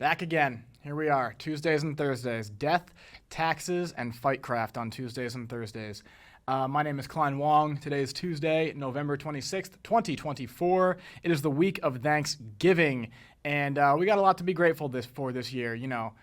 Back again. Here we are, Tuesdays and Thursdays. Death, taxes, and fightcraft on Tuesdays and Thursdays. My name is Klein Wong. Today is Tuesday, November 26th, 2024. It is the week of Thanksgiving, and we got a lot to be grateful for this year. You know,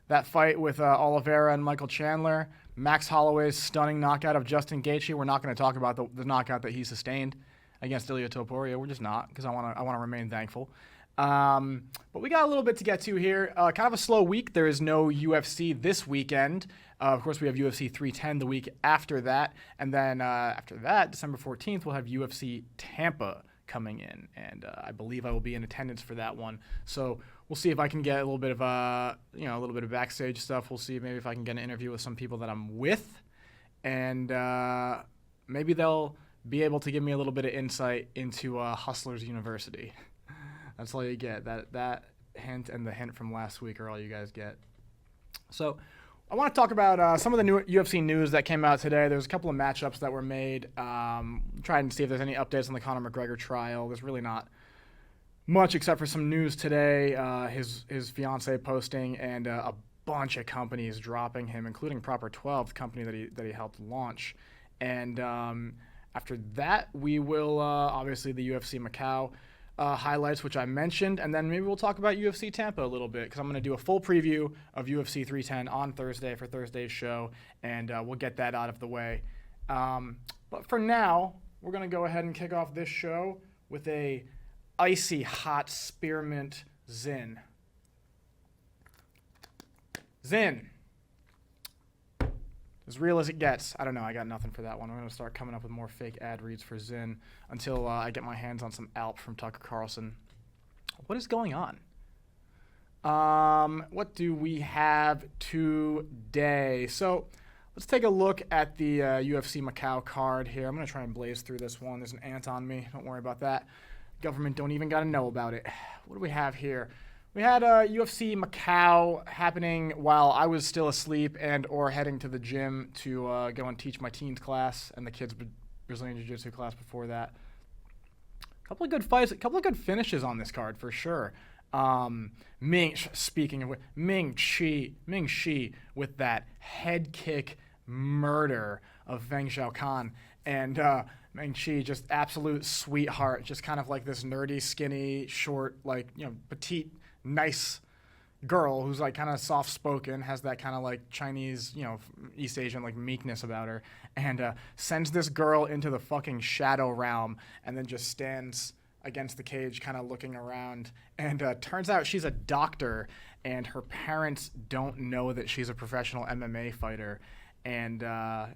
that fight with Oliveira and Michael Chandler, Max Holloway's stunning knockout of Justin Gaethje. We're not going to talk about the knockout that he sustained against Ilia Topuria. We're just not, because I want to remain thankful. But we got a little bit to get to here. Kind of a slow week. There is no UFC this weekend. Of course, we have UFC 310 the week after that. And then after that, December 14th, we'll have UFC Tampa coming in. And I believe I will be in attendance for that one. So we'll see if I can get a little bit of a little bit of backstage stuff. We'll see maybe if I can get an interview with some people that I'm with. And maybe they'll be able to give me a little bit of insight into Hustlers University. That's all you get. That hint and the hint from last week are all you guys get. So I want to talk about some of the new UFC news that came out today. There's a couple of matchups that were made. Trying to see if there's any updates on the Conor McGregor trial. There's really not much except for some news today. His fiance posting and a bunch of companies dropping him, including Proper 12, the company that he helped launch. And after that, we will obviously the UFC Macau highlights, which I mentioned, and then maybe we'll talk about UFC Tampa a little bit, because I'm going to do a full preview of UFC 310 on Thursday for Thursday's show, and we'll get that out of the way. But for now, we're going to go ahead and kick off this show with a icy hot spearmint Zin. Zin. As real as it gets. I don't know. I got nothing for that one. I'm going to start coming up with more fake ad reads for Zin until I get my hands on some Alp from Tucker Carlson. What is going on? What do we have today? So let's take a look at the UFC Macau card here. I'm going to try and blaze through this one. There's an ant on me. Don't worry about that. Government don't even got to know about it. What do we have here? We had UFC Macau happening while I was still asleep and or heading to the gym to go and teach my teens class and the kids Brazilian Jiu-Jitsu class before that. A couple of good fights, a couple of good finishes on this card for sure. Speaking of Ming Shi with that head kick murder of Feng Xiaokan, and Ming Shi just absolute sweetheart, just kind of like this nerdy, skinny, short, like, petite, nice girl who's like kind of soft-spoken, has that kind of like Chinese, East Asian like meekness about her, and sends this girl into the fucking shadow realm and then just stands against the cage kind of looking around, and turns out she's a doctor and her parents don't know that she's a professional MMA fighter, and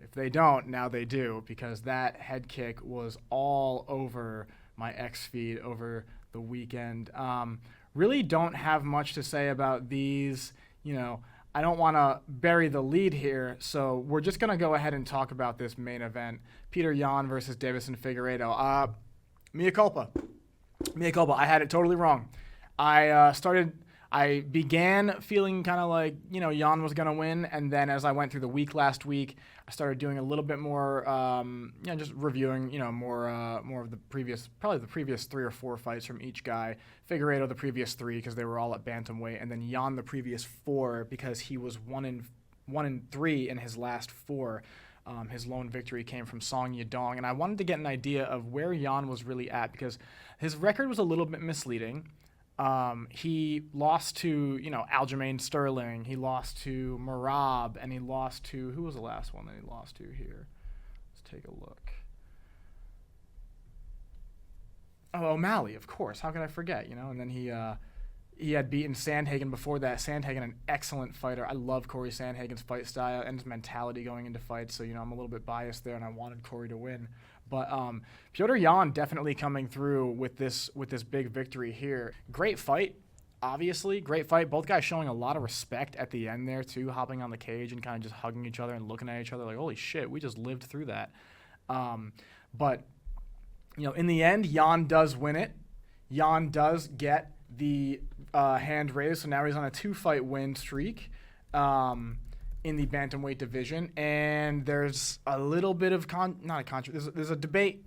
if they don't, now they do, because that head kick was all over my X feed over the weekend. Really don't have much to say about these. I don't want to bury the lead here, so we're just going to go ahead and talk about this main event. Petr Yan versus Deiveson Figueiredo. Mea culpa. I had it totally wrong. I began feeling kind of like, Yan was going to win, and then as I went through the week last week, I started doing a little bit more, just reviewing, more of the previous 3 or 4 fights from each guy. Figueiredo the previous 3 because they were all at bantamweight, and then Yan the previous 4 because he was 1-3 in his last 4. His lone victory came from Song Yadong, and I wanted to get an idea of where Yan was really at because his record was a little bit misleading. He lost to, Aljamain Sterling. He lost to Merab, and he lost to, who was the last one that he lost to here? Let's take a look. Oh, O'Malley, of course. How could I forget, And then he had beaten Sandhagen before that. Sandhagen, an excellent fighter. I love Corey Sandhagen's fight style and his mentality going into fights, so, I'm a little bit biased there, and I wanted Corey to win. But Petr Yan definitely coming through with this big victory here. Great fight, obviously. Great fight. Both guys showing a lot of respect at the end there, too, hopping on the cage and kind of just hugging each other and looking at each other like, holy shit, we just lived through that. But, in the end, Yan does win it. Yan does get the hand raised, so now he's on a 2-fight win streak. In the bantamweight division, and there's a little bit of there's a debate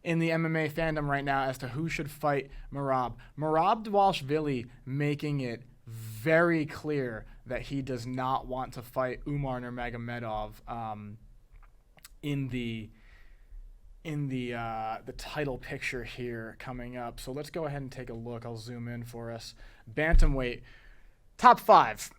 in the MMA fandom right now as to who should fight Merab. Merab Dvalishvili making it very clear that he does not want to fight Umar Nurmagomedov in the title picture here coming up. So let's go ahead and take a look. I'll zoom in for us. Bantamweight, top 5.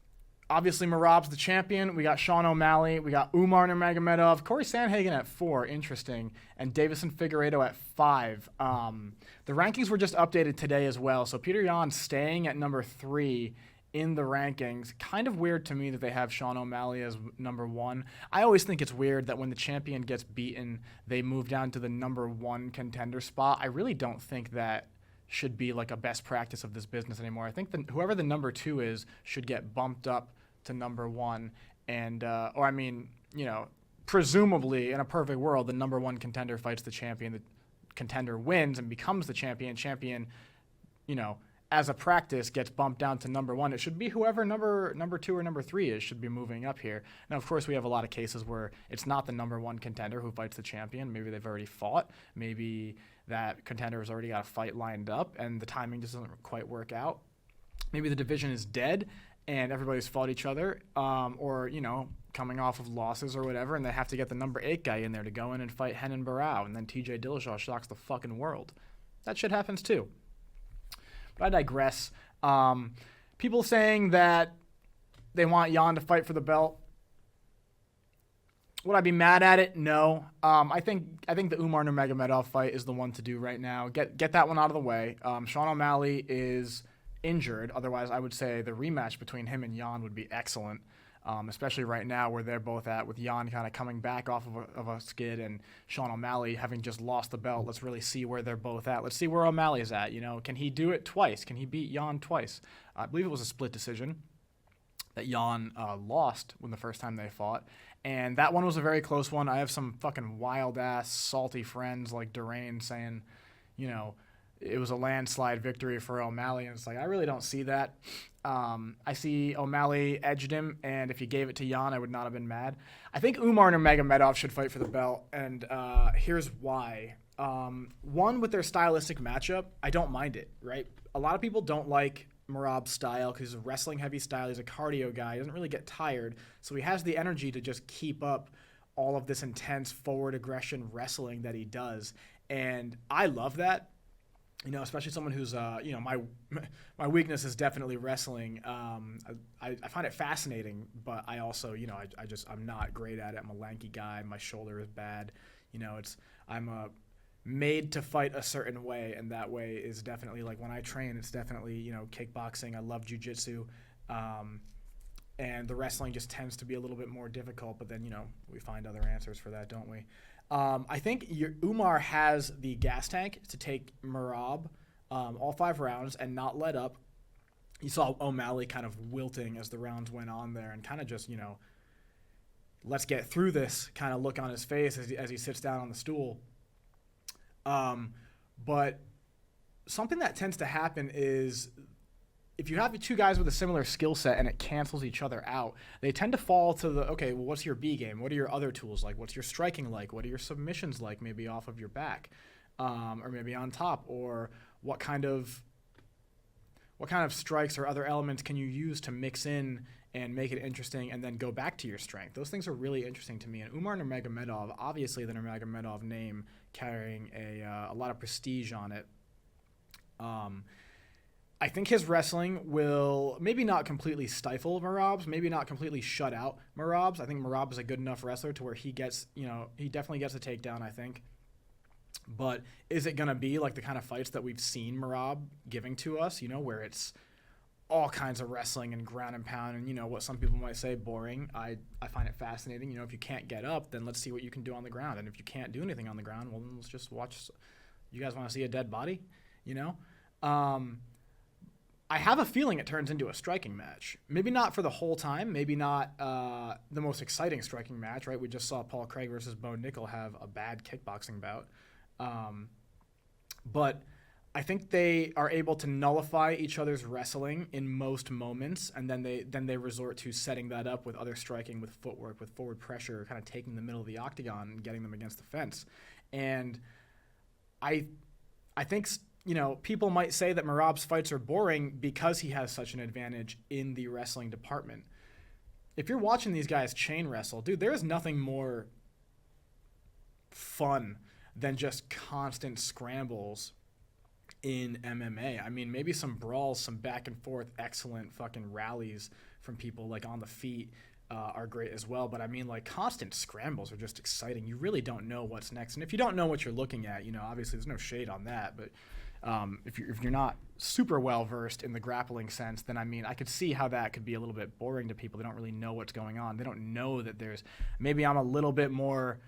Obviously, Merab's the champion. We got Sean O'Malley. We got Umar Nurmagomedov. Corey Sandhagen at 4. Interesting. And Deiveson Figueiredo at 5. The rankings were just updated today as well. So Petr Yan staying at number 3 in the rankings. Kind of weird to me that they have Sean O'Malley as number 1. I always think it's weird that when the champion gets beaten, they move down to the number 1 contender spot. I really don't think that should be like a best practice of this business anymore. I think whoever the number 2 is should get bumped up to number 1, and or I mean, presumably in a perfect world, the number 1 contender fights the champion. The contender wins and becomes the champion. Champion, as a practice, gets bumped down to number 1. It should be whoever number 2 or number 3 is should be moving up here. Now, of course, we have a lot of cases where it's not the number 1 contender who fights the champion. Maybe they've already fought. Maybe that contender has already got a fight lined up, and the timing just doesn't quite work out. Maybe the division is dead and everybody's fought each other, or, coming off of losses or whatever, and they have to get the number 8 guy in there to go in and fight Renan Barao, and then TJ Dillashaw shocks the fucking world. That shit happens too. But I digress. People saying that they want Yan to fight for the belt. Would I be mad at it? No. I think the Umar Nurmagomedov fight is the one to do right now. Get that one out of the way. Sean O'Malley is injured. Otherwise, I would say the rematch between him and Yan would be excellent, especially right now where they're both at, with Yan kind of coming back off of a skid and Sean O'Malley having just lost the belt. Let's really see where they're both at. Let's see where O'Malley's at. Can he do it twice? Can he beat Yan twice? I believe it was a split decision that Yan lost when the first time they fought. And that one was a very close one. I have some fucking wild-ass, salty friends like Durain saying, it was a landslide victory for O'Malley, and it's like, I really don't see that. I see O'Malley edged him, and if he gave it to Yan, I would not have been mad. I think Umar Nurmagomedov should fight for the belt, and here's why. One, with their stylistic matchup, I don't mind it, right? A lot of people don't like Merab's style because he's a wrestling-heavy style. He's a cardio guy. He doesn't really get tired, so he has the energy to just keep up all of this intense forward aggression wrestling that he does, and I love that. Especially someone who's, my weakness is definitely wrestling. I find it fascinating, but I also, I'm not great at it. I'm a lanky guy. My shoulder is bad. I'm made to fight a certain way, and that way is definitely, like, when I train, it's definitely, kickboxing. I love jiu-jitsu. And the wrestling just tends to be a little bit more difficult, but then, we find other answers for that, don't we? I think Umar has the gas tank to take Merab all 5 rounds and not let up. You saw O'Malley kind of wilting as the rounds went on there and kind of just, let's get through this kind of look on his face as he sits down on the stool. But something that tends to happen is if you have 2 guys with a similar skill set and it cancels each other out, they tend to fall to what's your B game? What are your other tools like? What's your striking like? What are your submissions like, maybe off of your back, or maybe on top? Or what kind of strikes or other elements can you use to mix in and make it interesting and then go back to your strength? Those things are really interesting to me. And Umar Nurmagomedov, obviously the Nurmagomedov name carrying a lot of prestige on it. I think his wrestling will maybe not completely stifle Merab's, maybe not completely shut out Merab's. I think Merab is a good enough wrestler to where he gets, he definitely gets a takedown, I think. But is it going to be like the kind of fights that we've seen Merab giving to us, where it's all kinds of wrestling and ground and pound and, what some people might say, boring? I find it fascinating. If you can't get up, then let's see what you can do on the ground. And if you can't do anything on the ground, well, then let's just watch. You guys want to see a dead body, I have a feeling it turns into a striking match. Maybe not for the whole time. Maybe not the most exciting striking match, right? We just saw Paul Craig versus Bo Nickel have a bad kickboxing bout. But I think they are able to nullify each other's wrestling in most moments, and then they resort to setting that up with other striking, with footwork, with forward pressure, kind of taking the middle of the octagon and getting them against the fence. And I think people might say that Merab's fights are boring because he has such an advantage in the wrestling department. If you're watching these guys chain wrestle, dude, there is nothing more fun than just constant scrambles in MMA. I mean, maybe some brawls, some back and forth, excellent fucking rallies from people like on the feet are great as well. But I mean, like, constant scrambles are just exciting. You really don't know what's next. And if you don't know what you're looking at, obviously there's no shade on that. But if you're not super well versed in the grappling sense, then I mean, I could see how that could be a little bit boring to people. They don't really know what's going on. They don't know that maybe I'm a little bit more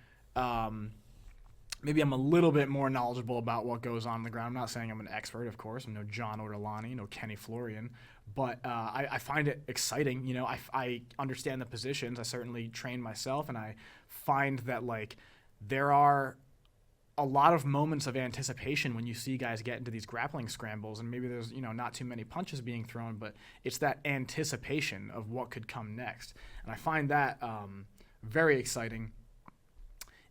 knowledgeable about what goes on the ground. I'm not saying I'm an expert, of course. I'm no John Ortolani, no Kenny Florian, but I find it exciting. I understand the positions. I certainly train myself, and I find that, like, there are a lot of moments of anticipation when you see guys get into these grappling scrambles, and maybe there's, not too many punches being thrown, but it's that anticipation of what could come next. And I find that very exciting.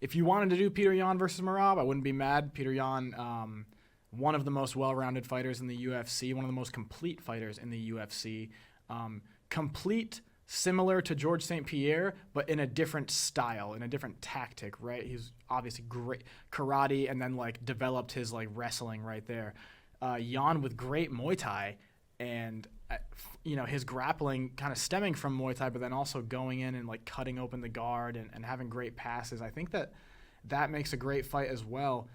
If you wanted to do Petr Yan versus Merab, I wouldn't be mad. Petr Yan, one of the most well-rounded fighters in the UFC, one of the most complete fighters in the UFC. Complete, similar to George St. Pierre, but in a different style, in a different tactic, right? He's obviously great karate and then, like, developed his, like, wrestling right there. Yan with great Muay Thai and, his grappling kind of stemming from Muay Thai, but then also going in and, like, cutting open the guard and having great passes. I think that makes a great fight as well.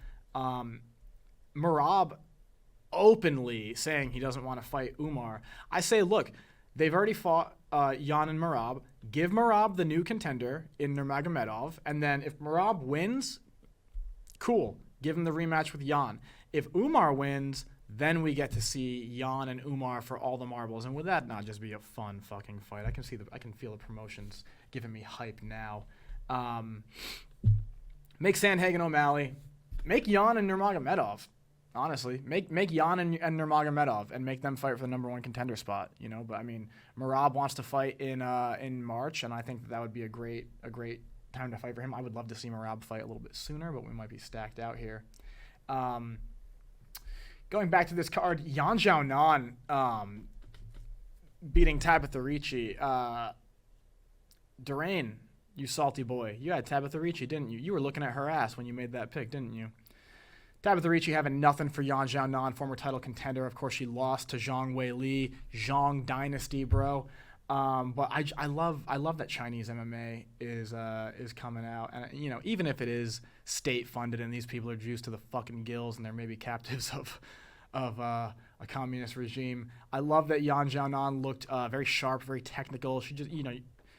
Merab openly saying he doesn't want to fight Umar. I say, look, they've already fought Yan and Merab. Give Merab the new contender in Nurmagomedov, and then if Merab wins, cool. Give him the rematch with Yan. If Umar wins, then we get to see Yan and Umar for all the marbles. And would that not just be a fun fucking fight? I can feel the promotions giving me hype now. Make Sandhagen O'Malley. Make Yan and Nurmagomedov. Honestly, make Yan and Nurmagomedov and make them fight for the number one contender spot. But I mean, Merab wants to fight in March, and I think that would be a great time to fight for him. I would love to see Merab fight a little bit sooner, but we might be stacked out here. Going back to this card, Yan Xiaonan beating Tabitha Ricci. Durain, you salty boy. You had Tabitha Ricci, didn't you? You were looking at her ass when you made that pick, didn't you? Tabitha Ricci having nothing for Yan Xiaonan, former title contender. Of course, she lost to Zhang Weili. Zhang dynasty, bro. But I love that Chinese MMA is coming out, and even if it is state funded and these people are juiced to the fucking gills and they're maybe captives of a communist regime, I love that Yan Xiaonan looked very sharp, very technical. She just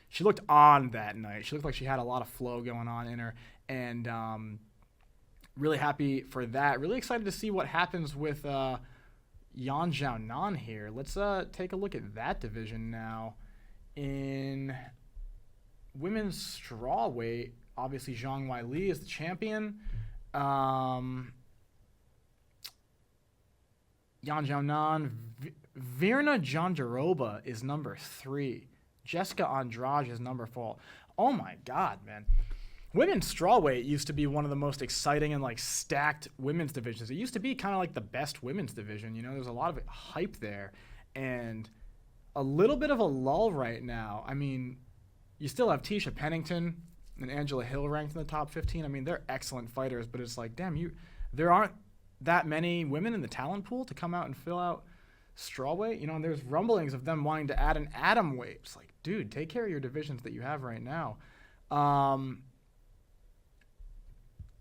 she looked on that night. She looked like she had a lot of flow going on in her, and really happy for that. Really excited to see what happens with Yan Xiaonan here. Let's take a look at that division now. In women's strawweight, obviously Zhang Weili is the champion. Yan Xiaonan, Virna Jandiroba is number 3. Jessica Andrade is number 4. Oh my God, man. Women's strawweight used to be one of the most exciting and, like, stacked women's divisions. It used to be kind of like the best women's division. There's a lot of hype there, and a little bit of a lull right now. I mean, you still have Tisha Pennington and Angela Hill ranked in the top 15. I mean, they're excellent fighters, but it's like, damn, there aren't that many women in the talent pool to come out and fill out strawweight. And there's rumblings of them wanting to add an atom weight. It's like, dude, take care of your divisions that you have right now.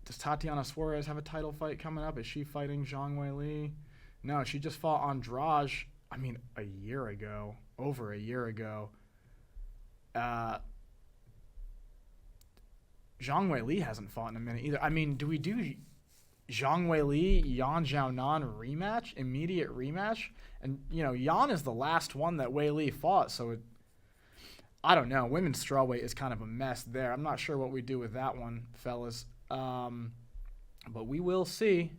Does Tatiana Suarez have a title fight coming up? Is she fighting Zhang Weili? No, she just fought Andrade, a year ago. Over a year ago. Zhang Weili hasn't fought in a minute either. I mean, do we do Zhang Weili, Yan Xiaonan rematch? Immediate rematch? And, Yan is the last one that Weili fought, so I don't know. Women's strawweight is kind of a mess there. I'm not sure what we do with that one, fellas. But we will see.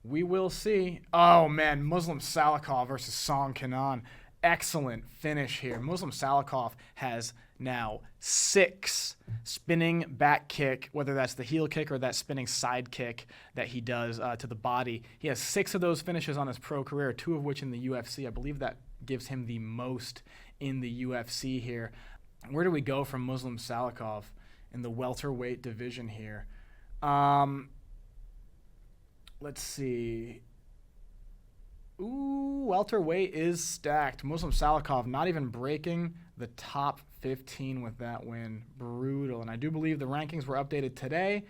We will see. Oh, man, Muslim Salikhov versus Song Kenan. excellent finish here. Muslim Salikhov has now 6 spinning back kick, whether that's the heel kick or that spinning side kick that he does to the body. He has 6 of those finishes on his pro career, 2 of which in the UFC. I believe that gives him the most in the UFC here. Where do we go from Muslim Salikhov in the welterweight division here? Let's see. Ooh, welterweight is stacked. Muslim Salikhov not even breaking the top 15 with that win. Brutal. And I do believe the rankings were updated today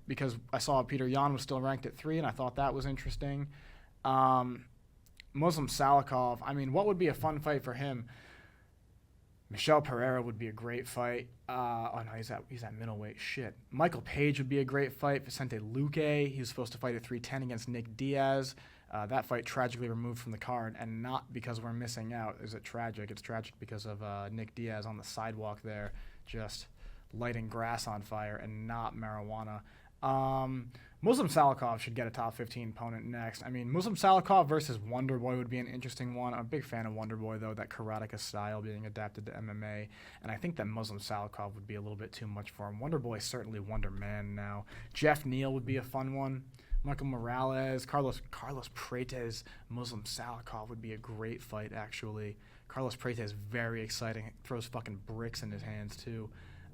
because I saw Petr Yan was still ranked at 3, and I thought that was interesting. Muslim Salikhov, I mean, what would be a fun fight for him? Michel Pereira would be a great fight. Oh, no, he's at middleweight. Shit. Michael Page would be a great fight. Vicente Luque, he was supposed to fight at 310 against Nick Diaz. That fight tragically removed from the card, and not because we're missing out. Is it tragic? It's tragic because of Nick Diaz on the sidewalk there, just lighting grass on fire and not marijuana. Muslim Salikhov should get a top 15 opponent next. I mean, Muslim Salikhov versus Wonderboy would be an interesting one. I'm a big fan of Wonderboy, though, that karateka style being adapted to MMA. And I think that Muslim Salikhov would be a little bit too much for him. Wonderboy certainly Wonder Man now. Jeff Neal would be a fun one. Michael Morales, Carlos Prates, Muslim Salikhov would be a great fight, actually. Carlos Prates is very exciting. Throws fucking bricks in his hands, too.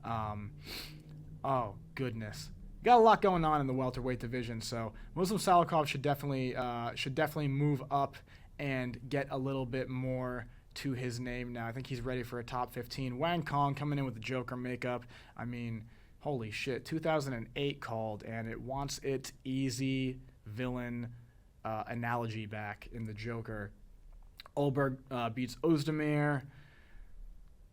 Oh, goodness. Got a lot going on in the welterweight division, so Muslim Salikhov should definitely move up and get a little bit more to his name now. I think he's ready for a top 15. Wang Kong coming in with the Joker makeup. I mean, holy shit, 2008 called, and it wants its easy villain analogy back in the Joker. Olberg beats Ozdemir.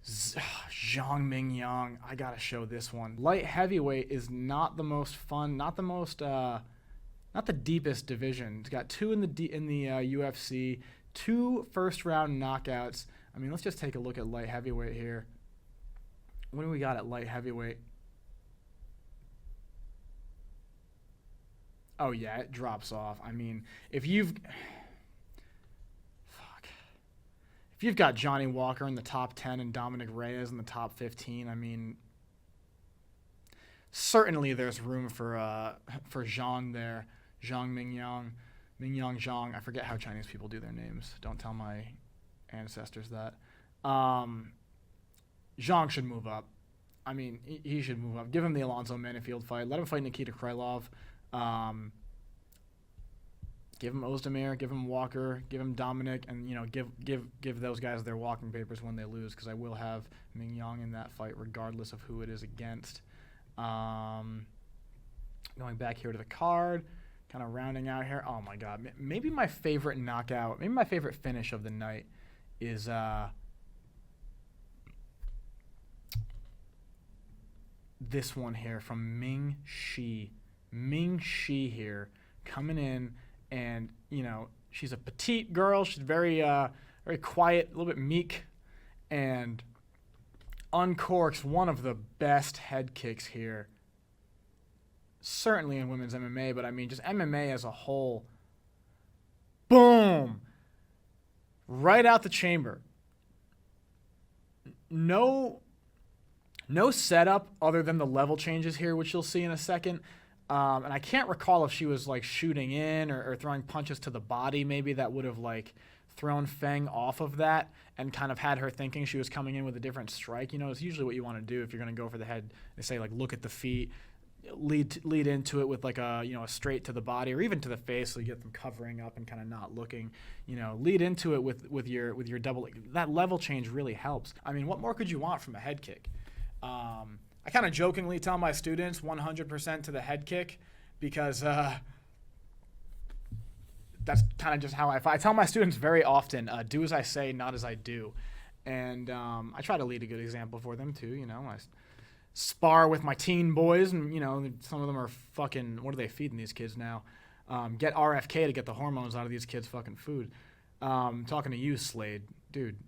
Zhang Mingyang, I gotta show this one. Light heavyweight is not the most fun, not the deepest division. It's got 2 in the UFC, 2 first-round knockouts. I mean, let's just take a look at light heavyweight here. What do we got at light heavyweight? Oh yeah, it drops off. I mean, if you've got Johnny Walker in the top 10 and Dominic Reyes in the top 15, I mean, certainly there's room for Zhang there. Zhang Mingyang. Mingyang Zhang. I forget how Chinese people do their names. Don't tell my ancestors that. Zhang should move up. I mean, he should move up. Give him the Alonzo Menifield fight. Let him fight Nikita Krylov. Give him Ozdemir, give him Walker, give him Dominic, and give those guys their walking papers when they lose, because I will have Mingyang in that fight regardless of who it is against. Going back here to the card, kind of rounding out here. Oh my God, maybe my favorite knockout, maybe my favorite finish of the night is this one here from Ming Shi. Ming Shi here coming in. And, she's a petite girl. She's very quiet, a little bit meek, and uncorks one of the best head kicks here. Certainly in women's MMA, but I mean, just MMA as a whole. Boom! Right out the chamber. No setup other than the level changes here, which you'll see in a second. And I can't recall if she was like shooting in or throwing punches to the body. Maybe that would have like thrown Feng off of that and kind of had her thinking she was coming in with a different strike. It's usually what you want to do if you're going to go for the head. They say like look at the feet, lead into it with like a straight to the body or even to the face, so you get them covering up and kind of not looking. Lead into it with your double. That level change really helps. I mean, what more could you want from a head kick? I kind of jokingly tell my students 100% to the head kick because that's kind of just how I tell my students very often, do as I say, not as I do. And I try to lead a good example for them too. I spar with my teen boys and, some of them are fucking, what are they feeding these kids now? Get RFK to get the hormones out of these kids' fucking food. Talking to you, Slade. Dude,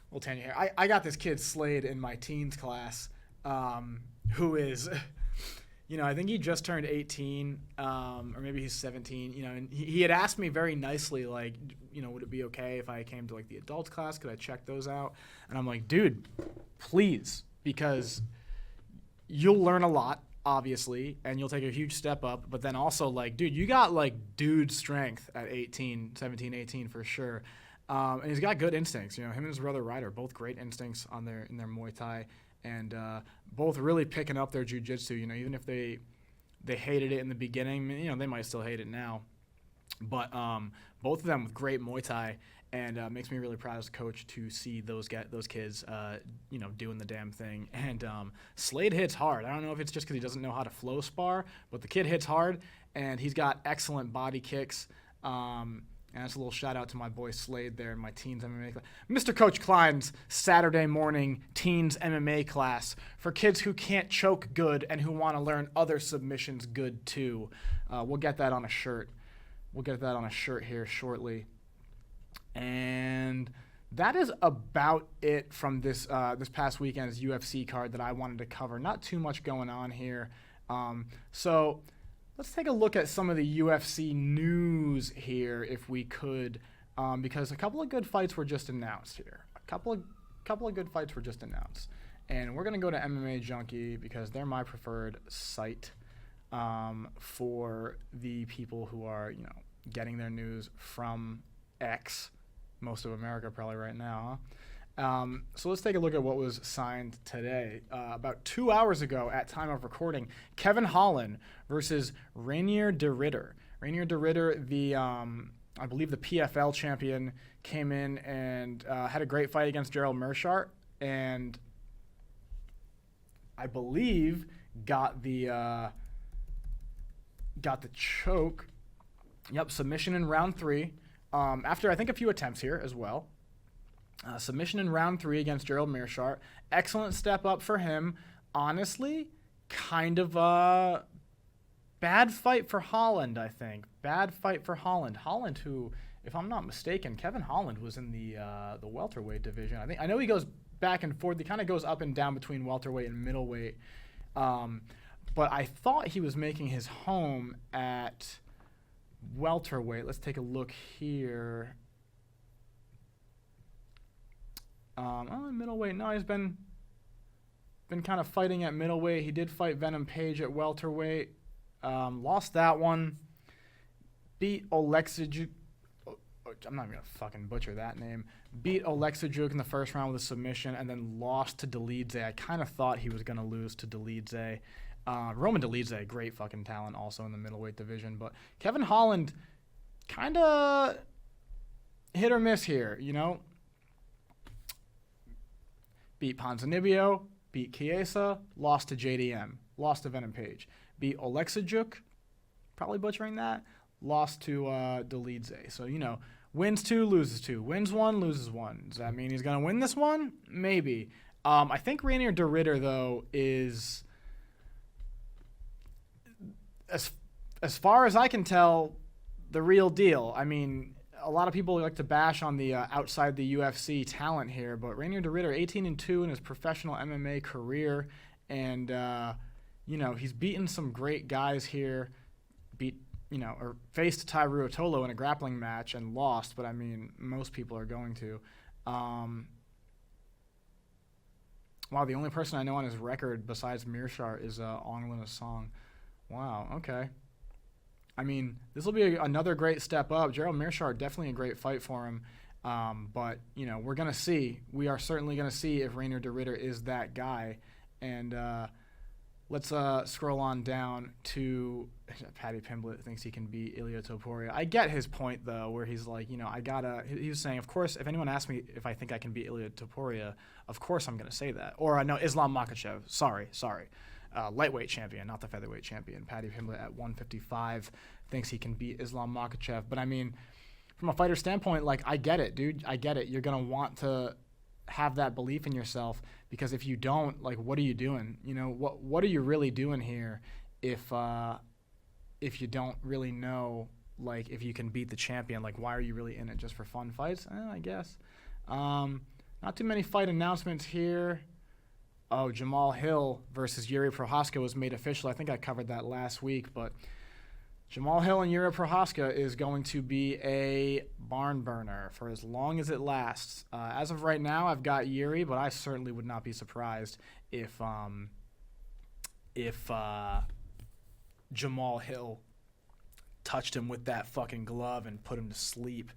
Well, Tanya here. I got this kid Slade in my teens class, who is, I think he just turned 18, or maybe he's 17. And he had asked me very nicely, like, would it be okay if I came to like the adults class? Could I check those out? And I'm like, dude, please, because you'll learn a lot, obviously, and you'll take a huge step up. But then also, like, dude, you got like dude strength at 17, 18 for sure. And he's got good instincts. Him and his brother Ryder, both great instincts in their Muay Thai, and both really picking up their jiu-jitsu. Even if they hated it in the beginning, they might still hate it now. But both of them with great Muay Thai, and makes me really proud as a coach to see those kids, doing the damn thing. And Slade hits hard. I don't know if it's just because he doesn't know how to flow spar, but the kid hits hard, and he's got excellent body kicks. And that's a little shout out to my boy Slade there in my teens MMA class. Mr. Coach Klein's Saturday morning teens MMA class for kids who can't choke good and who want to learn other submissions good too. We'll get that on a shirt. We'll get that on a shirt here shortly. And that is about it from this past weekend's UFC card that I wanted to cover. Not too much going on here. So let's take a look at some of the UFC news here, if we could, because a couple of good fights were just announced here. A couple of good fights were just announced, and we're gonna go to MMA Junkie because they're my preferred site for the people who are getting their news from X, most of America probably right now. So let's take a look at what was signed today. About 2 hours ago at time of recording, Kevin Holland versus Reinier de Ridder. Reinier de Ridder, I believe the PFL champion, came in and had a great fight against Gerald Meerschaert, and I believe got the choke. Yep, submission in round 3. After I think a few attempts here as well. Submission in round 3 against Gerald Meerschaert. Excellent step up for him. Honestly, kind of a bad fight for Holland, I think. Bad fight for Holland. Holland, who, if I'm not mistaken, Kevin Holland was in the welterweight division. I know he goes back and forth. He kind of goes up and down between welterweight and middleweight. But I thought he was making his home at welterweight. Let's take a look here. Middleweight. No, he's been kind of fighting at middleweight. He did fight Venom Page at welterweight. Lost that one. Beat Oleksijuk. I'm not going to fucking butcher that name. Beat Oleksijuk in the first round with a submission, and then lost to Dolidze. I kind of thought he was going to lose to Dolidze. Roman Dolidze, great fucking talent also in the middleweight division. But Kevin Holland, kind of hit or miss here, Beat Ponzinibbio, beat Chiesa, lost to JDM, lost to Venom Page. Beat Oleksijuk, probably butchering that, lost to Dolidze. So, wins 2, loses 2. Wins 1, loses 1. Does that mean he's going to win this one? Maybe. I think Reinier de Ridder, though, is, as far as I can tell, the real deal. I mean, a lot of people like to bash on the outside the UFC talent here, but Reinier de Ridder, 18-2 in his professional MMA career, and he's beaten some great guys here. Or faced Tai Ruotolo in a grappling match and lost, but I mean, most people are going to. Wow, the only person I know on his record besides Meerschaert is Onglin Song. Wow, okay. I mean, this will be another great step up. Gerald Meerschaert, definitely a great fight for him. But, we're going to see. We are certainly going to see if Reinier de Ridder is that guy. And let's scroll on down to Paddy Pimblett thinks he can beat Ilia Topuria. I get his point, though, where he's like, he was saying, of course, if anyone asks me if I think I can beat Ilia Topuria, of course I'm going to say that. Or, no, Islam Makhachev. Sorry. Lightweight champion, not the featherweight champion. Paddy Pimblett at 155 thinks he can beat Islam Makhachev. But I mean, from a fighter standpoint, I get it, dude. I get it. You're going to want to have that belief in yourself, because if you don't, what are you doing? What are you really doing here if you don't really know, if you can beat the champion? Why are you really in it? Just for fun fights? I guess. Not too many fight announcements here. Oh, Jamahal Hill versus Jiri Prochazka was made official. I think I covered that last week, but Jamahal Hill and Yuri Prochazka is going to be a barn burner for as long as it lasts. As of right now, I've got Jiri, but I certainly would not be surprised if Jamahal Hill touched him with that fucking glove and put him to sleep.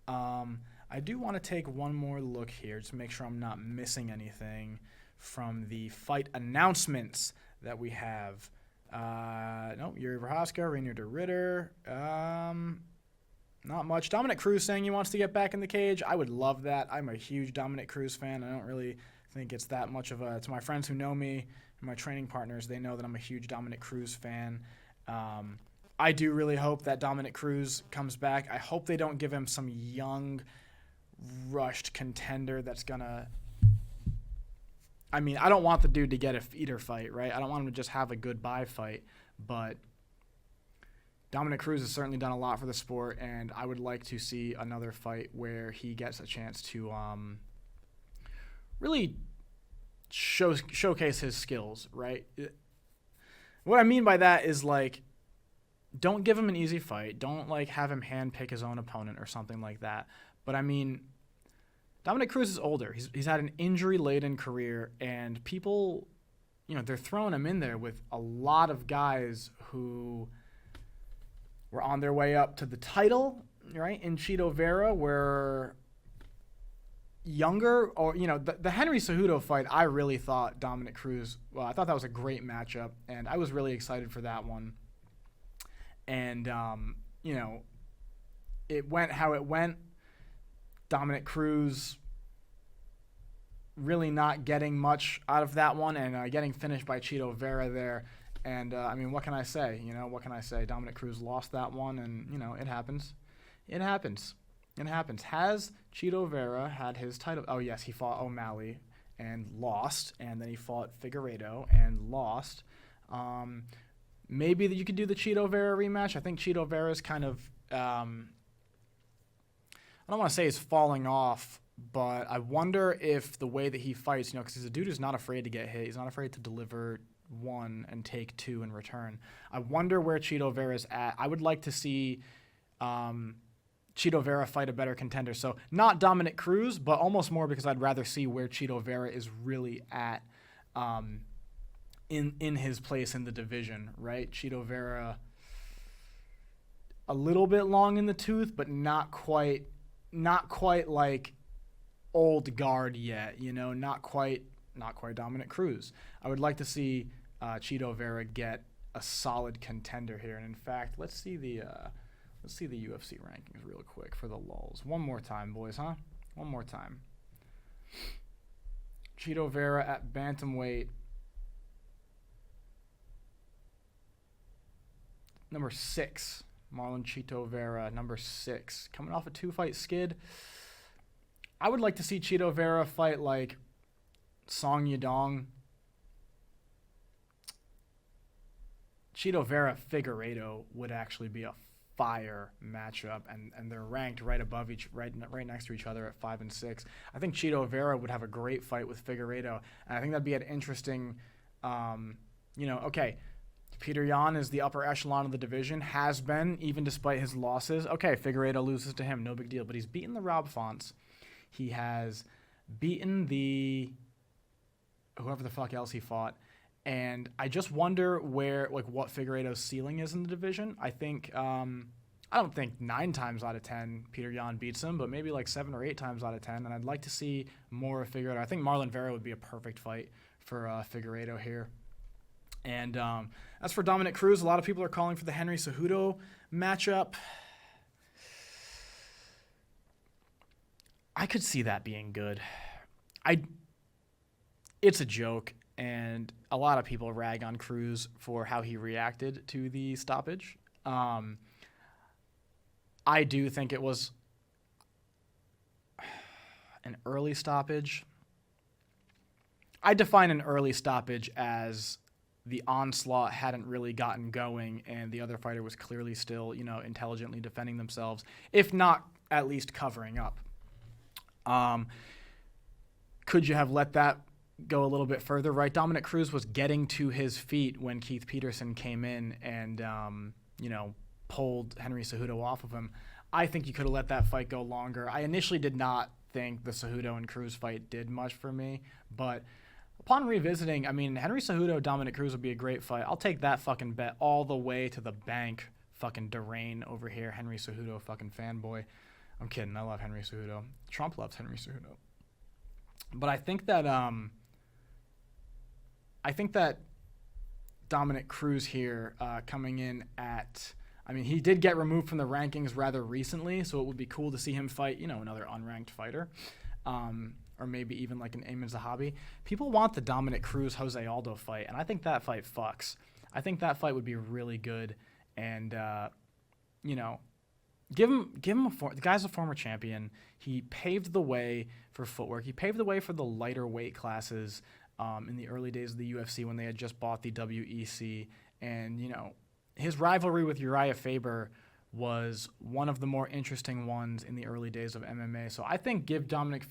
I do want to take one more look here just to make sure I'm not missing anything from the fight announcements that we have. No, Yuri Prochazka, Reinier to Ritter. Not much. Dominick Cruz saying he wants to get back in the cage. I would love that. I'm a huge Dominick Cruz fan. I don't really think it's that much of a... To my friends who know me and my training partners, they know that I'm a huge Dominick Cruz fan. I do really hope that Dominick Cruz comes back. I hope they don't give him some young, rushed contender that's going to... I mean, I don't want the dude to get a feeder fight, right? I don't want him to just have a goodbye fight, but Dominick Cruz has certainly done a lot for the sport, and I would like to see another fight where he gets a chance to really showcase his skills, right? What I mean by that is, like, don't give him an easy fight. Don't, like, have him handpick his own opponent or something like that. But, I mean... Dominick Cruz is older. He's had an injury-laden career, and people, they're throwing him in there with a lot of guys who were on their way up to the title, right? In Chito Vera, were younger, or, the Henry Cejudo fight, I really thought Dominick Cruz, I thought that was a great matchup, and I was really excited for that one. And, it went how it went. Dominick Cruz really not getting much out of that one and getting finished by Chito Vera there. And, I mean, what can I say? What can I say? Dominick Cruz lost that one, and, it happens. It happens. It happens. Has Chito Vera had his title? Oh, yes, he fought O'Malley and lost, and then he fought Figueiredo and lost. Maybe that you could do the Chito Vera rematch. I think Chito Vera's kind of... I don't want to say he's falling off, but I wonder if the way that he fights, because he's a dude who's not afraid to get hit. He's not afraid to deliver one and take two in return. I wonder where Chito Vera's at. I would like to see Chito Vera fight a better contender. So not Dominick Cruz, but almost more because I'd rather see where Chito Vera is really at in his place in the division, right? Chito Vera, a little bit long in the tooth, but not quite like old guard yet, not quite Dominick Cruz. I would like to see Chito Vera get a solid contender here. And in fact, let's see the UFC rankings real quick for the lulz. One more time, boys, huh? One more time. Chito Vera at bantamweight. Number 6. Marlon Chito Vera, number 6. Coming off a 2-fight skid. I would like to see Chito Vera fight like Song Yadong. Chito Vera Figueiredo would actually be a fire matchup, and they're ranked right next to each other at 5 and 6. I think Chito Vera would have a great fight with Figueiredo, and I think that'd be an interesting, okay. Petr Yan is the upper echelon of the division, has been, even despite his losses. Okay, Figueiredo loses to him, no big deal. But he's beaten the Rob Fonts. He has beaten whoever the fuck else he fought. And I just wonder what Figueiredo's ceiling is in the division. I think, I don't think 9 times out of 10 Petr Yan beats him, but maybe like 7 or 8 times out of 10. And I'd like to see more of Figueiredo. I think Marlon Vera would be a perfect fight for Figueiredo here. And as for Dominick Cruz, a lot of people are calling for the Henry Cejudo matchup. I could see that being good. It's a joke, and a lot of people rag on Cruz for how he reacted to the stoppage. I do think it was an early stoppage. I define an early stoppage as the onslaught hadn't really gotten going and the other fighter was clearly still, intelligently defending themselves, if not at least covering up. Could you have let that go a little bit further, right? Dominick Cruz was getting to his feet when Keith Peterson came in and, pulled Henry Cejudo off of him. I think you could have let that fight go longer. I initially did not think the Cejudo and Cruz fight did much for me, but upon revisiting, I mean, Henry Cejudo, Dominick Cruz would be a great fight. I'll take that fucking bet all the way to the bank. Fucking Derain over here, Henry Cejudo fucking fanboy. I'm kidding. I love Henry Cejudo. Trump loves Henry Cejudo. But I think that Dominick Cruz here coming in at, I mean, he did get removed from the rankings rather recently, so it would be cool to see him fight, you know, another unranked fighter, or maybe even like an Ayman Zahabi. People want the Dominick Cruz-Jose Aldo fight, and I think that fight fucks. I think that fight would be really good, and, you know, give him the guy's a former champion. He paved the way for footwork. He paved the way for the lighter weight classes in the early days of the UFC when they had just bought the WEC. And, you know, his rivalry with Uriah Faber was one of the more interesting ones in the early days of MMA. So I think give Dominick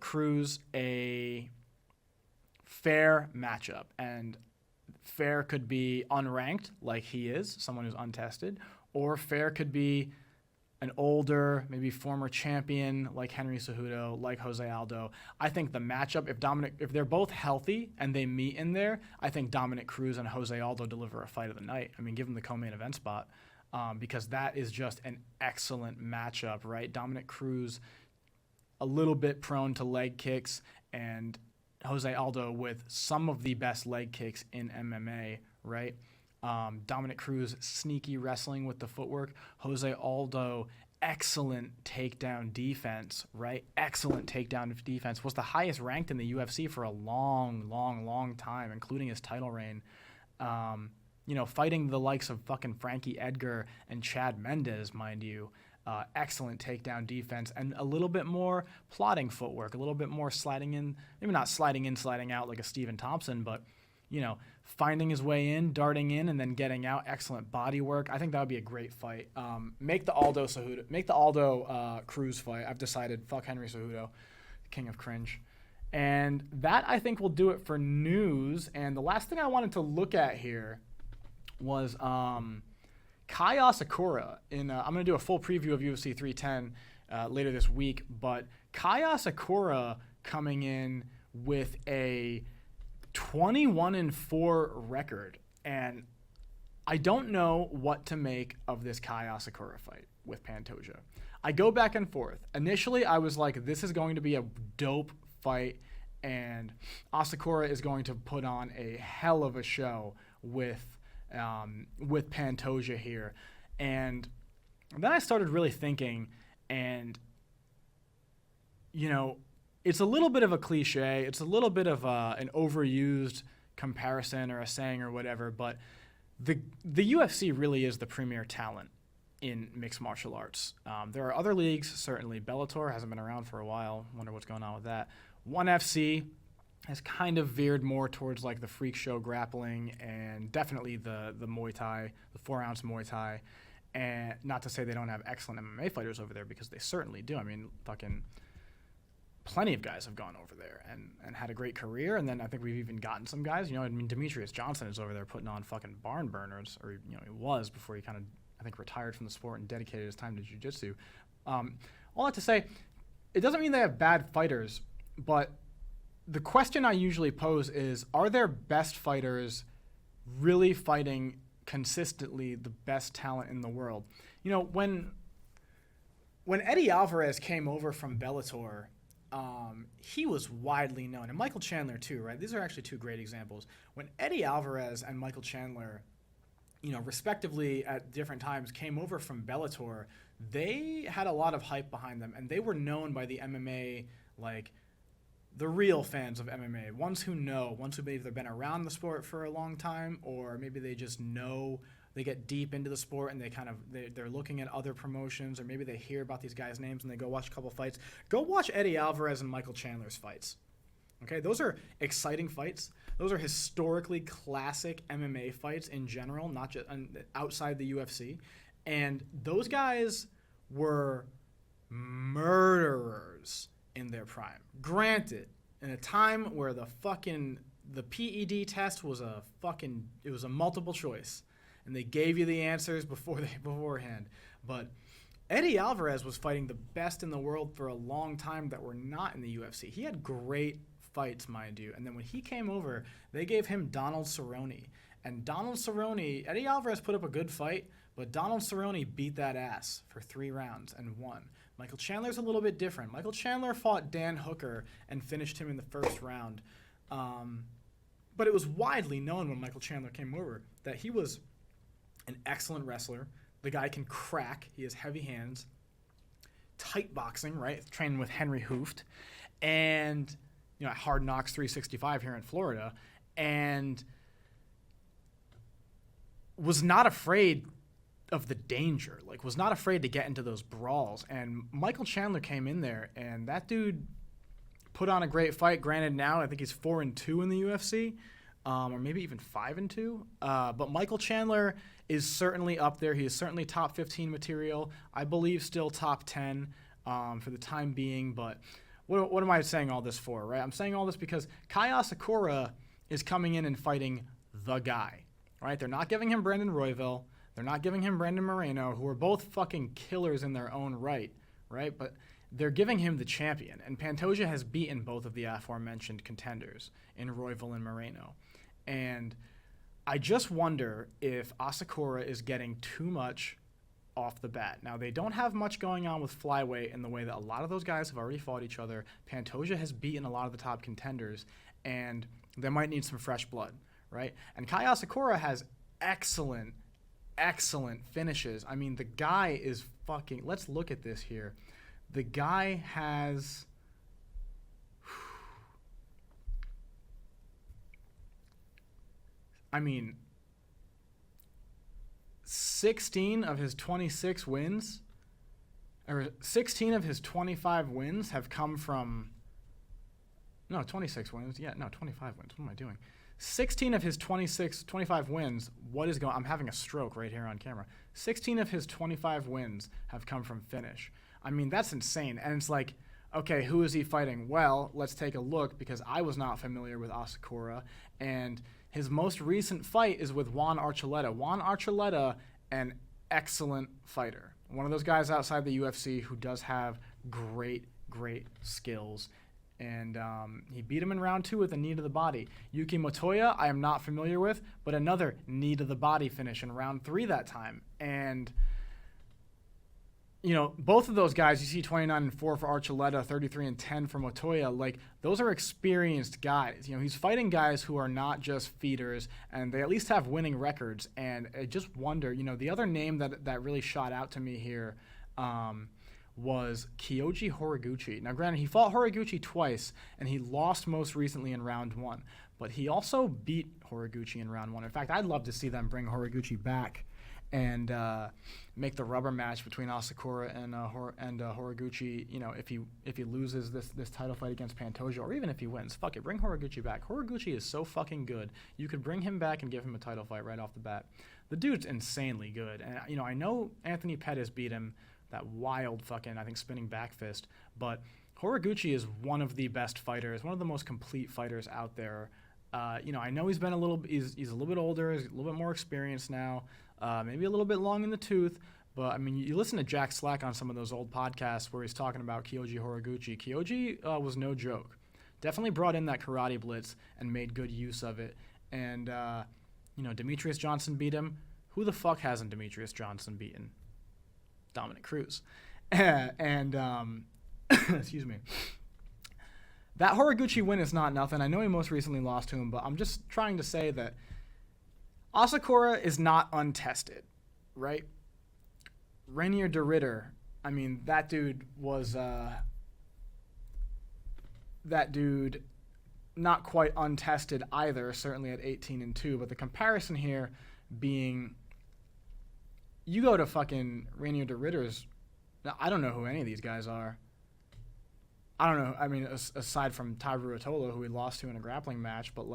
Cruz a fair matchup. And fair could be unranked, like he is, someone who's untested, or fair could be an older, maybe former champion like Henry Cejudo, like Jose Aldo. I think the matchup, if they're both healthy and they meet in there, I think Dominick Cruz and Jose Aldo deliver a fight of the night. I mean, give them the co-main event spot because that is just an excellent matchup, right? Dominick Cruz, a little bit prone to leg kicks, and Jose Aldo with some of the best leg kicks in MMA, right? Dominick Cruz, sneaky wrestling with the footwork. Jose Aldo, excellent takedown defense, right? Excellent takedown defense. Was the highest ranked in the UFC for a long, long, long time, including his title reign. You know, fighting the likes of fucking Frankie Edgar and Chad Mendes, mind you. Excellent takedown defense and a little bit more plotting footwork, a little bit more sliding in, maybe not sliding in, sliding out like a Stephen Thompson, but, you know, finding his way in, darting in, and then getting out. Excellent body work. I think that would be a great fight. Make the Aldo Cruz fight. I've decided. Fuck Henry Cejudo, king of cringe. And that, I think, will do it for news. And the last thing I wanted to look at here was Kai Asakura. I'm going to do a full preview of UFC 310 later this week. But Kai Asakura coming in with a 21-4 record, and I don't know what to make of this Kai Asakura fight with Pantoja. I go back and forth. Initially, I was like, this is going to be a dope fight, and Asakura is going to put on a hell of a show with Pantoja here. And then I started really thinking, and, you know, it's a little bit of a cliche. It's a little bit of an overused comparison or a saying or whatever, but the UFC really is the premier talent in mixed martial arts. There are other leagues, certainly. Bellator hasn't been around for a while. Wonder what's going on with that. ONE FC has kind of veered more towards like the freak show grappling and definitely the Muay Thai, the 4-ounce Muay Thai. And not to say they don't have excellent MMA fighters over there, because they certainly do. I mean, fucking plenty of guys have gone over there and had a great career, and then I think we've even gotten some guys. You know, I mean, Demetrius Johnson is over there putting on fucking barn burners, or, you know, he was before he kind of, I think, retired from the sport and dedicated his time to jiu-jitsu. All that to say, it doesn't mean they have bad fighters, but the question I usually pose is, are their best fighters really fighting consistently the best talent in the world? You know, when Eddie Alvarez came over from Bellator, he was widely known, and Michael Chandler too, right? These are actually two great examples. When Eddie Alvarez and Michael Chandler, you know, respectively at different times came over from Bellator, they had a lot of hype behind them, and they were known by the MMA, like, the real fans of MMA, ones who maybe they've been around the sport for a long time, or maybe they just know, they get deep into the sport and they're looking at other promotions, or maybe they hear about these guys' names and they go watch a couple fights. Go watch Eddie Alvarez and Michael Chandler's fights. Okay, those are exciting fights. Those are historically classic MMA fights in general, not just outside the UFC. And those guys were murderers in their prime. Granted, in a time where the fucking the PED test was it was a multiple choice, and they gave you the answers beforehand. But Eddie Alvarez was fighting the best in the world for a long time that were not in the UFC. He had great fights, mind you. And then when he came over, they gave him Donald Cerrone. And Donald Cerrone, Eddie Alvarez put up a good fight, but Donald Cerrone beat that ass for 3 rounds and won. Michael Chandler's a little bit different. Michael Chandler fought Dan Hooker and finished him in the first round. But it was widely known when Michael Chandler came over that he was an excellent wrestler. The guy can crack. He has heavy hands. Tight boxing, right? Trained with Henry Hooft. And, at Hard Knocks 365 here in Florida. And was not afraid of the danger. Was not afraid to get into those brawls. And Michael Chandler came in there, and that dude put on a great fight. Granted, now I think he's 4-2 in the UFC. Or maybe even 5-2. But Michael Chandler is certainly up there. He is certainly top 15 material. I believe still top 10 for the time being. But what am I saying all this for, right? I'm saying all this because Kai Asakura is coming in and fighting the guy, right? They're not giving him Brandon Royval. They're not giving him Brandon Moreno, who are both fucking killers in their own right? But they're giving him the champion. And Pantoja has beaten both of the aforementioned contenders in Royval and Moreno. And I just wonder if Asakura is getting too much off the bat. Now, they don't have much going on with flyweight in the way that a lot of those guys have already fought each other. Pantoja has beaten a lot of the top contenders, and they might need some fresh blood, right? And Kai Asakura has excellent finishes. I mean, the guy is fucking... Let's look at this here. The guy has... 16 of his 26 wins, or 16 of his 25 wins have come from, 26 wins. 25 wins. What am I doing? 16 of his 25 wins, I'm having a stroke right here on camera. 16 of his 25 wins have come from finish. That's insane. And it's like, okay, who is he fighting? Well, let's take a look, because I was not familiar with Asakura, and his most recent fight is with Juan Archuleta. Juan Archuleta, an excellent fighter. One of those guys outside the UFC who does have great skills. And he beat him in round 2 with a knee to the body. Yuki Motoya, I am not familiar with, but another knee to the body finish in round 3 that time. And both of those guys, you see 29-4 for Archuleta, 33-10 for Motoya. Those are experienced guys. He's fighting guys who are not just feeders, and they at least have winning records. And I just wonder, the other name that really shot out to me here was Kyoji Horiguchi. Now, granted, he fought Horiguchi twice, and he lost most recently in round 1. But he also beat Horiguchi in round 1. In fact, I'd love to see them bring Horiguchi back and make the rubber match between Asakura and Horiguchi. If he loses this title fight against Pantoja, or even if he wins, fuck it, bring Horiguchi back. Horiguchi is so fucking good. You could bring him back and give him a title fight right off the bat. The dude's insanely good, and I know Anthony Pettis beat him, that wild fucking, I think, spinning back fist, but Horiguchi is one of the best fighters, one of the most complete fighters out there. I know he's been he's a little bit older, he's a little bit more experienced now. Maybe a little bit long in the tooth, but you listen to Jack Slack on some of those old podcasts where he's talking about Kyoji Horiguchi. Kyoji was no joke. Definitely brought in that karate blitz and made good use of it. And, Demetrius Johnson beat him. Who the fuck hasn't Demetrius Johnson beaten? Dominick Cruz. And, excuse me. That Horiguchi win is not nothing. I know he most recently lost to him, but I'm just trying to say that Asakura is not untested, right? Reinier de Ridder, that dude was not quite untested either, certainly at 18-2. But the comparison here being, you go to fucking Reinier de Ridder's. Now, I don't know who any of these guys are. I don't know. Aside from Ty Ruotolo, who he lost to in a grappling match, but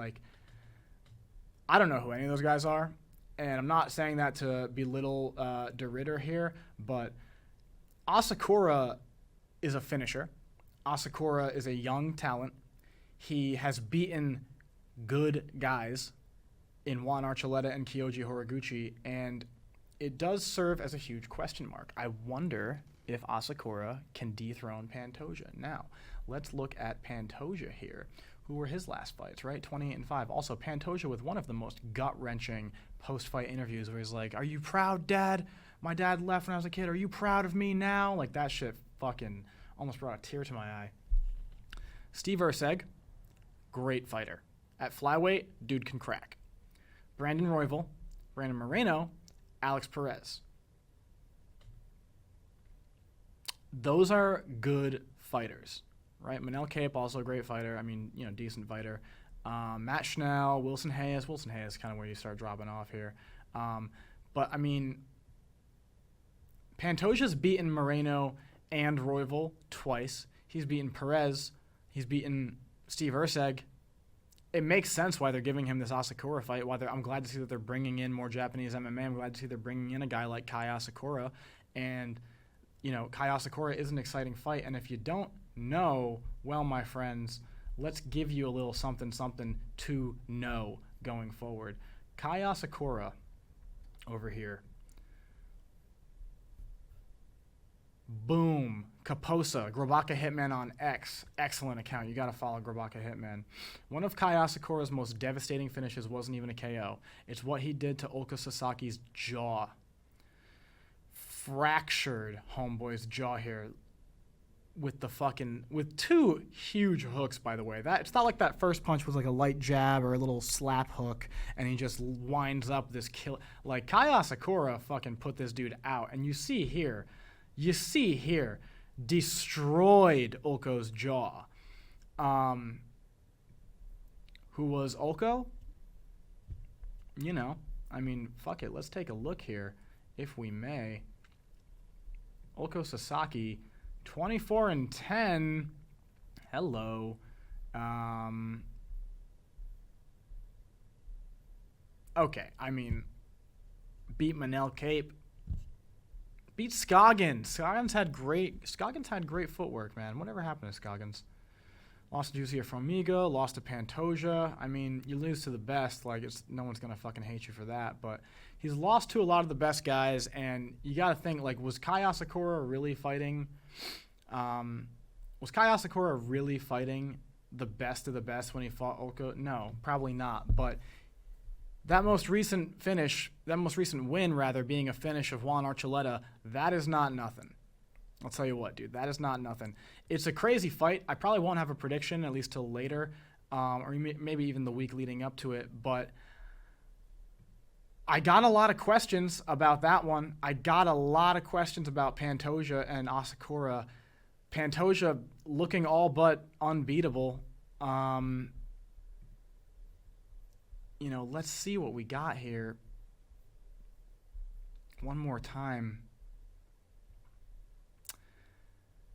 I don't know who any of those guys are, and I'm not saying that to belittle de Ridder here, but Asakura is a finisher. Asakura is a young talent. He has beaten good guys in Juan Archuleta and Kyoji Horiguchi, and it does serve as a huge question mark. I wonder if Asakura can dethrone Pantoja. Now, let's look at Pantoja here. Who were his last fights, right? 28-5. Also, Pantoja with one of the most gut-wrenching post-fight interviews where he's like, "Are you proud, Dad? My dad left when I was a kid. Are you proud of me now?" Like, that shit fucking almost brought a tear to my eye. Steve Erceg, great fighter. At flyweight, dude can crack. Brandon Royval, Brandon Moreno, Alex Perez. Those are good fighters, right? Manel Cape, also a great fighter. I mean, decent fighter. Matt Schnell, Wilson Hayes. Wilson Hayes kind of where you start dropping off here. But, I mean, Pantoja's beaten Moreno and Royval twice. He's beaten Perez. He's beaten Steve Erceg. It makes sense why they're giving him this Asakura fight. I'm glad to see that they're bringing in more Japanese MMA. I'm glad to see they're bringing in a guy like Kai Asakura. And, Kai Asakura is an exciting fight. And if you don't know, well, my friends, let's give you a little something to know going forward. Kai Asakura over here. Boom. Kaposa, Grabaka Hitman on X. Excellent account. You got to follow Grabaka Hitman. One of Kai Asakura's most devastating finishes wasn't even a KO. It's what he did to Ulka Sasaki's jaw. Fractured homeboy's jaw here with two huge hooks, by the way. It's not like that first punch was like a light jab or a little slap hook and he just winds up this kill. Like, Kai Asakura fucking put this dude out. And you see here, destroyed Ulko's jaw. Who was Ulko? I mean, fuck it. Let's take a look here, if we may. Ulko Sasaki, 24-10. Hello. Okay, I mean, beat Manel Cape. Beat Scoggins. Scoggins had great footwork, man. Whatever happened to Scoggins? Lost to Juicy Formiga, lost to Pantoja. I mean, you lose to the best. Like, no one's going to fucking hate you for that. But he's lost to a lot of the best guys, and you got to think, like, was Kai Asakura really fighting? Was Kai Asakura really fighting the best of the best when he fought Ulko? No, probably not. But that most recent win, being a finish of Juan Archuleta, that is not nothing. I'll tell you what, dude, that is not nothing. It's a crazy fight. I probably won't have a prediction, at least till later, or maybe even the week leading up to it. But I got a lot of questions about that one. I got a lot of questions about Pantoja and Asakura. Pantoja looking all but unbeatable. Let's see what we got here one more time.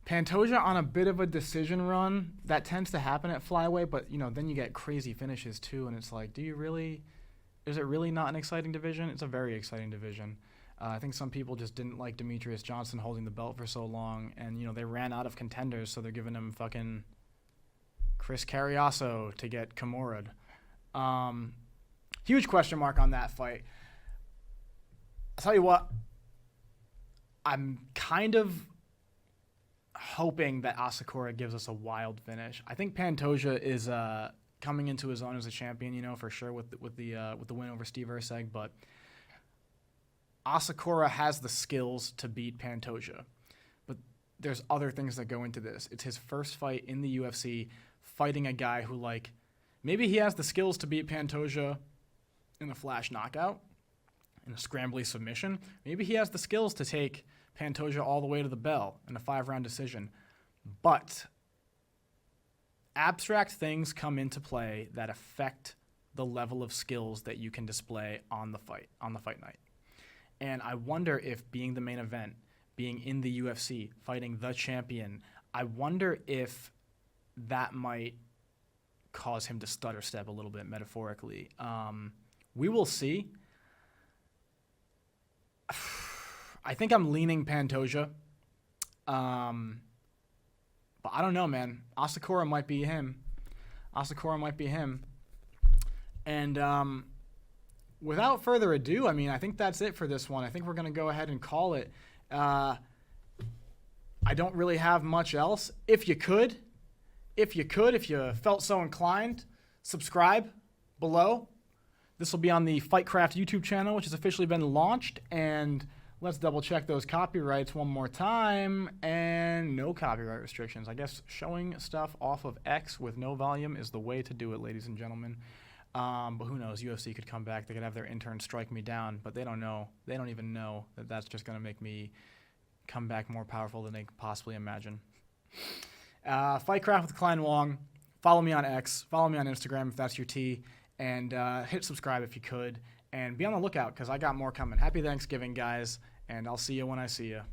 Pantoja on a bit of a decision run. That tends to happen at flyweight, but, then you get crazy finishes too, and it's like, is it really not an exciting division? It's a very exciting division. I think some people just didn't like Demetrius Johnson holding the belt for so long, and, they ran out of contenders, so they're giving him fucking Chris Carriasso to get Kimura'd. Huge question mark on that fight. I'll tell you what, I'm kind of hoping that Asakura gives us a wild finish. I think Pantoja is coming into his own as a champion, for sure with the win over Steve Erceg, but Asakura has the skills to beat Pantoja. But there's other things that go into this. It's his first fight in the UFC, fighting a guy who, maybe he has the skills to beat Pantoja in a flash knockout, in a scrambly submission. Maybe he has the skills to take Pantoja all the way to the bell in a 5-round decision. But abstract things come into play that affect the level of skills that you can display on the fight night. And I wonder if being the main event, being in the UFC, fighting the champion, I wonder if that might cause him to stutter step a little bit metaphorically. We will see. I think I'm leaning Pantoja. But I don't know, man. Asakura might be him. And without further ado, I mean, I think that's it for this one. I think we're going to go ahead and call it. I don't really have much else. If you felt so inclined, subscribe below. This will be on the Fightcraft YouTube channel, which has officially been launched. And let's double check those copyrights one more time. And no copyright restrictions. I guess showing stuff off of X with no volume is the way to do it, ladies and gentlemen. But who knows? UFC could come back. They could have their intern strike me down, but they don't know. They don't even know that that's just going to make me come back more powerful than they could possibly imagine. Fightcraft with Klein Wong. Follow me on X. Follow me on Instagram if that's your tea. And hit subscribe if you could. And be on the lookout because I got more coming. Happy Thanksgiving, guys. And I'll see you when I see you.